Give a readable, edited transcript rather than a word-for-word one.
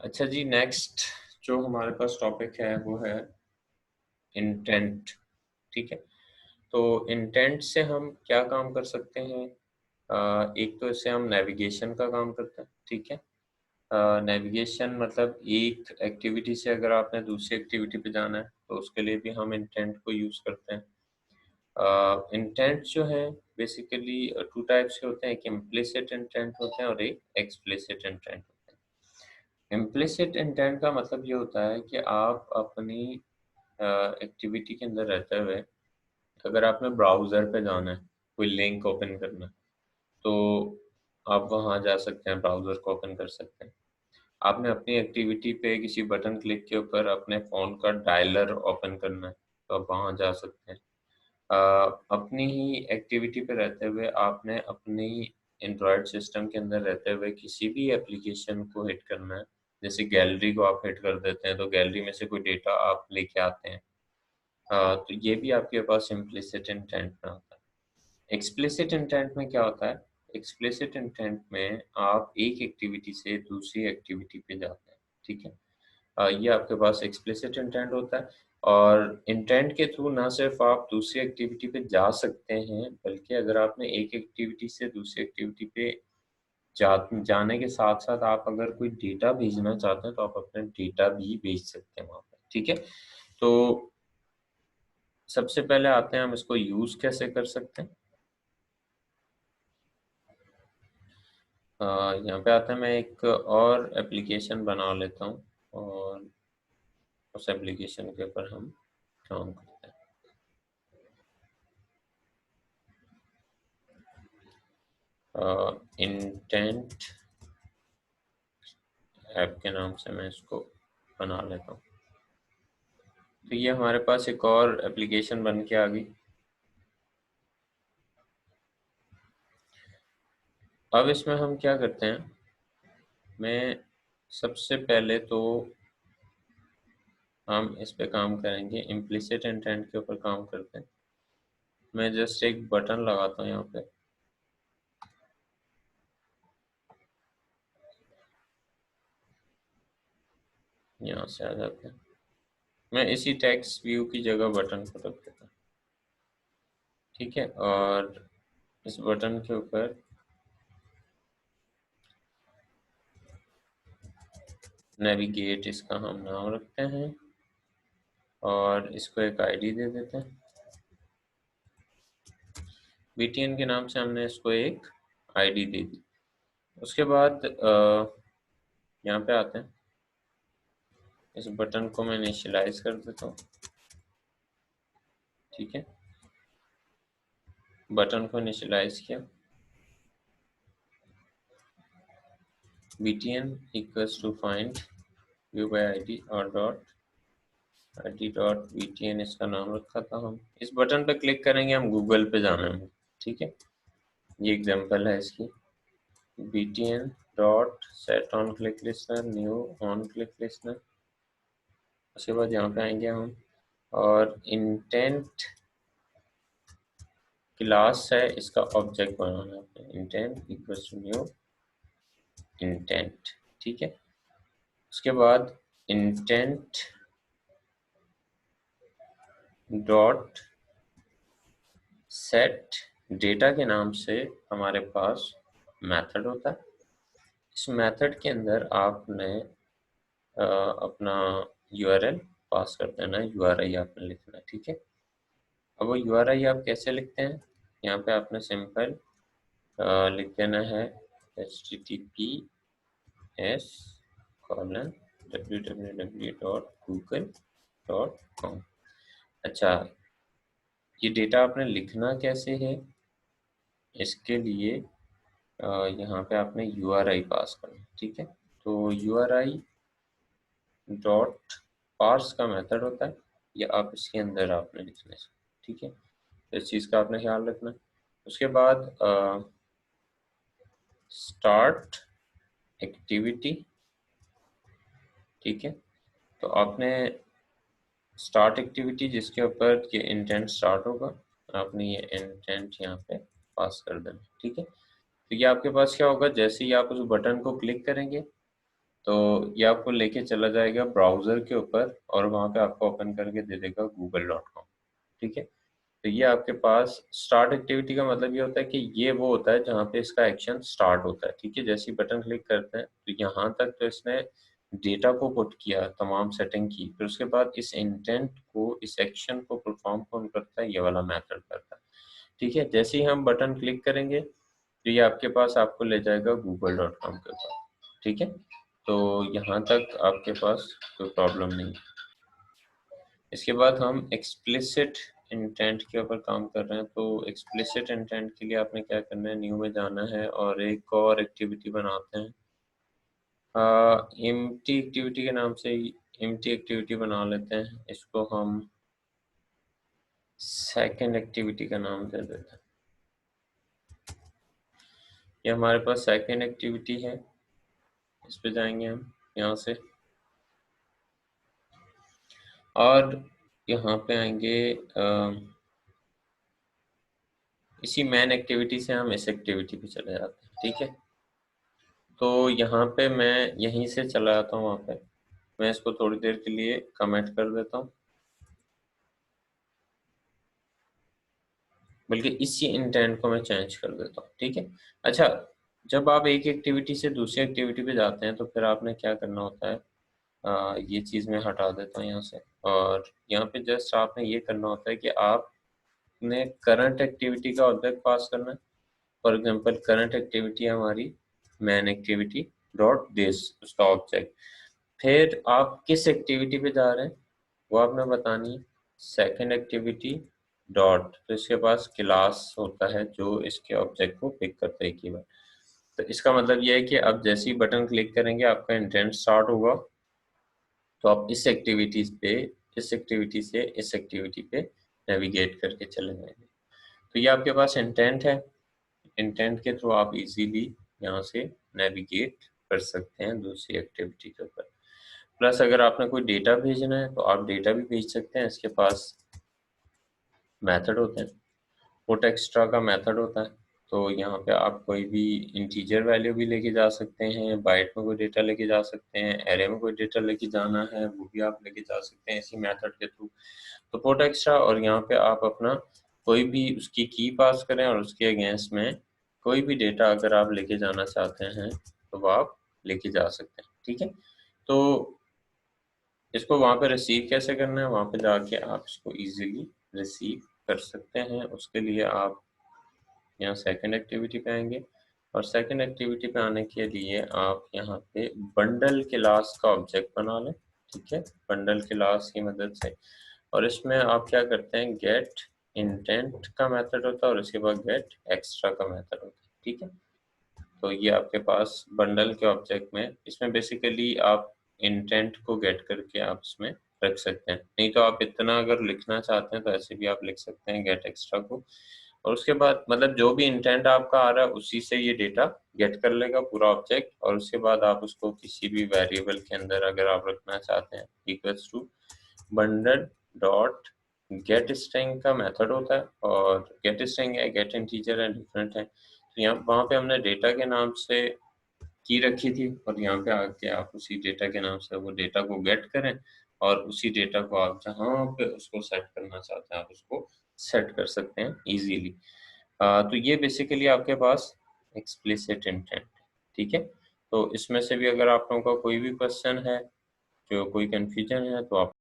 अच्छा जी, नेक्स्ट जो हमारे पास टॉपिक है वो है इंटेंट। ठीक है, तो इंटेंट से हम क्या काम कर सकते हैं? एक तो इससे हम नेविगेशन का काम करते हैं। ठीक है, नेविगेशन मतलब एक एक्टिविटी से अगर आपने दूसरी एक्टिविटी पे जाना है तो उसके लिए भी हम इंटेंट को यूज़ करते हैं। इंटेंट जो है बेसिकली टू टाइप्स के होते हैं, एक इम्प्लिसिट इंटेंट होते हैं और एक एक्सप्लिसिट इंटेंट होते हैं। इम्प्लिसिट इंटेंट का मतलब ये होता है कि आप अपनी एक्टिविटी के अंदर रहते हुए अगर आपने ब्राउज़र पे जाना है, कोई लिंक ओपन करना है, तो आप वहाँ जा सकते हैं, ब्राउज़र को ओपन कर सकते हैं। आपने अपनी एक्टिविटी पे किसी बटन क्लिक के ऊपर अपने फ़ोन का डायलर ओपन करना है, तो आप वहाँ जा सकते हैं। अपनी ही एक्टिविटी पे रहते हुए आपने अपनी एंड्रॉयड सिस्टम के अंदर रहते हुए किसी भी एप्लीकेशन को हिट करना है, जैसे गैलरी को आप हिट कर देते हैं तो गैलरी में से कोई डेटा आप लेके आते हैं। तो ये भी आपके पास इम्प्लिसिट इंटेंट में आता है। एक्सप्लिसिट इंटेंट में क्या होता है? एक्सप्लिसिट इंटेंट में आप एक एक्टिविटी से दूसरी एक्टिविटी पे जाते हैं। ठीक है, ये आपके पास एक्सप्लिसिट इंटेंट होता है। और इंटेंट के थ्रू ना सिर्फ आप दूसरी एक्टिविटी पे जा सकते हैं, बल्कि अगर आपने एक एक्टिविटी से दूसरी एक्टिविटी पे जाने के साथ साथ आप अगर कोई डेटा भेजना चाहते हैं तो आप अपना डेटा भी भेज सकते हैं वहाँ पे। ठीक है, तो सबसे पहले आते हैं हम इसको यूज़ कैसे कर सकते हैं। यहाँ पे आता है, मैं एक और एप्लीकेशन बना लेता हूँ और उस एप्लीकेशन के ऊपर हम काम करते हैं। इंटेंट ऐप के नाम से मैं इसको बना लेता हूँ। तो ये हमारे पास एक और एप्लीकेशन बन के आ गई। अब इसमें हम क्या करते हैं, मैं सबसे पहले तो हम इस पे काम करेंगे, इम्प्लिसिट इंटेंट के ऊपर काम करते हैं। मैं जस्ट एक बटन लगाता हूँ यहाँ पे, यहाँ से आ जाते हैं। मैं इसी टेक्स्ट व्यू की जगह बटन को रख देता हूँ। ठीक है, और इस बटन के ऊपर नेविगेट इसका हम नाम रखते हैं और इसको एक आईडी दे देते हैं। बीटीएन के नाम से हमने इसको एक आईडी दे दी। उसके बाद यहाँ पे आते हैं, इस बटन को मैं इनिशियलाइज कर देता हूँ। ठीक है, बटन को इनिशियलाइज किया, btn equals to find view by ID और id.btn इसका नाम रखा था हम। इस बटन पे क्लिक करेंगे, हम गूगल पे जाना है। ठीक है, ये एग्जांपल है इसकी, btn dot set on click listener new on click listener. उसके बाद यहाँ पे आएंगे हम और इंटेंट क्लास है, इसका ऑब्जेक्ट बनाना है, intent equals to new intent. ठीक है, उसके बाद इंटेंट डॉट सेट डेटा के नाम से हमारे पास मेथड होता है। इस मेथड के अंदर आपने अपना यूआरएल पास कर देना है, यूआरआई आपने लिखना है। ठीक है, अब वो यूआरआई आप कैसे लिखते हैं, यहाँ पे आपने सिंपल लिख देना है https://www.google.com। अच्छा, ये डेटा आपने लिखना कैसे है, इसके लिए यहाँ पे आपने यूआरआई पास करना है। ठीक है, तो यूआरआई डॉट पार्स का मेथड होता है, या आप इसके अंदर आपने लिखना है। ठीक है, तो इस चीज़ का आपने ख्याल रखना है। उसके बाद स्टार्ट एक्टिविटी। ठीक है, तो आपने स्टार्ट एक्टिविटी जिसके ऊपर ये इंटेंट स्टार्ट होगा, आपने ये इंटेंट यहाँ पे पास कर देना। ठीक है, तो ये आपके पास क्या होगा, जैसे ही आप उस बटन को क्लिक करेंगे तो ये आपको लेके चला जाएगा ब्राउज़र के ऊपर और वहाँ पे आपको ओपन करके दे देगा google.com, ठीक है। तो ये आपके पास स्टार्ट एक्टिविटी का मतलब ये होता है कि ये वो होता है जहाँ पे इसका एक्शन स्टार्ट होता है, ठीक है। जैसे ही बटन क्लिक करते हैं तो यहाँ तक तो इसने डेटा को पुट किया, तमाम सेटिंग की, फिर उसके बाद इस इंटेंट को, इस एक्शन को परफॉर्म कौन करता है, ये वाला मेथड करता है, ठीक है। जैसे ही हम बटन क्लिक करेंगे तो ये आपके पास आपको ले जाएगा google.com के ऊपर, ठीक है। तो यहाँ तक आपके पास कोई प्रॉब्लम नहीं। इसके बाद हम एक्सप्लिसिट इंटेंट के ऊपर काम कर रहे हैं। तो एक्सप्लिसिट इंटेंट के लिए आपने क्या करना है, न्यू में जाना है और एक और एक्टिविटी बनाते हैं। एम्प्टी एक्टिविटी के नाम से ही एम्प्टी एक्टिविटी बना लेते हैं। इसको हम सेकंड एक्टिविटी का नाम दे देते हैं। ये हमारे पास सेकंड एक्टिविटी है, इस पे जाएंगे हम यहाँ से और यहाँ पे आएंगे। इसी मेन एक्टिविटी से हम इस एक्टिविटी पे चले जाते हैं, ठीक है। तो यहाँ पे मैं यहीं से चला जाता हूँ वहाँ पे, मैं इसको थोड़ी देर के लिए कमेंट कर देता हूँ, बल्कि इसी इंटेंट को मैं चेंज कर देता हूँ, ठीक है। अच्छा, जब आप एक एक्टिविटी से दूसरी एक्टिविटी पे जाते हैं तो फिर आपने क्या करना होता है, ये चीज़ मैं हटा देता हूँ यहाँ से और यहाँ पे जस्ट आपने ये करना होता है कि आपने करंट एक्टिविटी का ऑब्जेक्ट पास करना है। फॉर एग्जांपल करंट एक्टिविटी है हमारी मैन एक्टिविटी डॉट दिस, उसका ऑब्जेक्ट। फिर आप किस एक्टिविटी पे जा रहे हैं वो आपने बतानी है। सेकेंड एक्टिविटी डॉट, तो इसके पास क्लास होता है जो इसके ऑब्जेक्ट को पिक करता है कीवर्ड। तो इसका मतलब ये है कि अब जैसे ही बटन क्लिक करेंगे आपका इंटेंट स्टार्ट होगा, तो आप इस एक्टिविटीज पे, इस एक्टिविटी से इस एक्टिविटी पे नेविगेट करके चले जाएंगे। तो ये आपके पास इंटेंट है। इंटेंट के थ्रू आप इजीली यहाँ से नेविगेट कर सकते हैं दूसरी एक्टिविटी के ऊपर। प्लस अगर आपने कोई डेटा भेजना है तो आप डेटा भी भेज सकते हैं। इसके पास मेथड होते हैं, पुट एक्स्ट्रा का मेथड होता है। तो यहाँ पे आप कोई भी इंटीजर वैल्यू भी लेके जा सकते हैं, बाइट में कोई डेटा लेके जा सकते हैं, एरे में कोई डेटा लेके जाना है वो भी आप लेके जा सकते हैं इसी मेथड के थ्रू। तो पुट एक्स्ट्रा, और यहाँ पे आप अपना कोई भी उसकी की पास करें और उसके अगेंस्ट में कोई भी डेटा अगर आप लेके जाना चाहते हैं तो वो आप लेके जा सकते हैं, ठीक है। तो इसको वहाँ पे रिसीव कैसे करना है, वहाँ पे जाके आप इसको इजीली रिसीव कर सकते हैं। उसके लिए आप यहाँ सेकंड एक्टिविटी पे आएंगे और सेकंड एक्टिविटी पे आने के लिए आप यहाँ पे बंडल क्लास का ऑब्जेक्ट बना लें, ठीक है, बंडल क्लास की मदद से। और इसमें आप क्या करते हैं, गेट इंटेंट का मेथड होता है और उसके बाद गेट एक्स्ट्रा का मेथड होता है, ठीक है। तो ये आपके पास बंडल के ऑब्जेक्ट में, इसमें बेसिकली आप इंटेंट को गेट करके आप इसमें रख सकते हैं। नहीं तो आप इतना अगर लिखना चाहते हैं तो ऐसे भी आप लिख सकते हैं गेट एक्स्ट्रा को, और उसके बाद मतलब जो भी इंटेंट आपका आ रहा है उसी से ये डेटा गेट कर लेगा पूरा ऑब्जेक्ट। और उसके बाद आप उसको किसी भी वेरिएबल के अंदर अगर आप रखना चाहते हैं, equals to bundle dot get string का मेथड होता है, और गेट स्ट्रिंग है, गेट इंटीजर है, डिफरेंट है। तो यहाँ वहाँ पे हमने डेटा के नाम से की रखी थी और यहाँ पे आके आप उसी डेटा के नाम से वो डेटा को गेट करें और उसी डेटा को आप जहाँ पे उसको सेट करना चाहते हैं आप उसको सेट कर सकते हैं इजीली। तो ये बेसिकली आपके पास एक्सप्लिसिट इंटेंट है, ठीक है। तो इसमें से भी अगर आप लोगों का कोई भी क्वेश्चन है, जो कोई कंफ्यूजन है, तो आप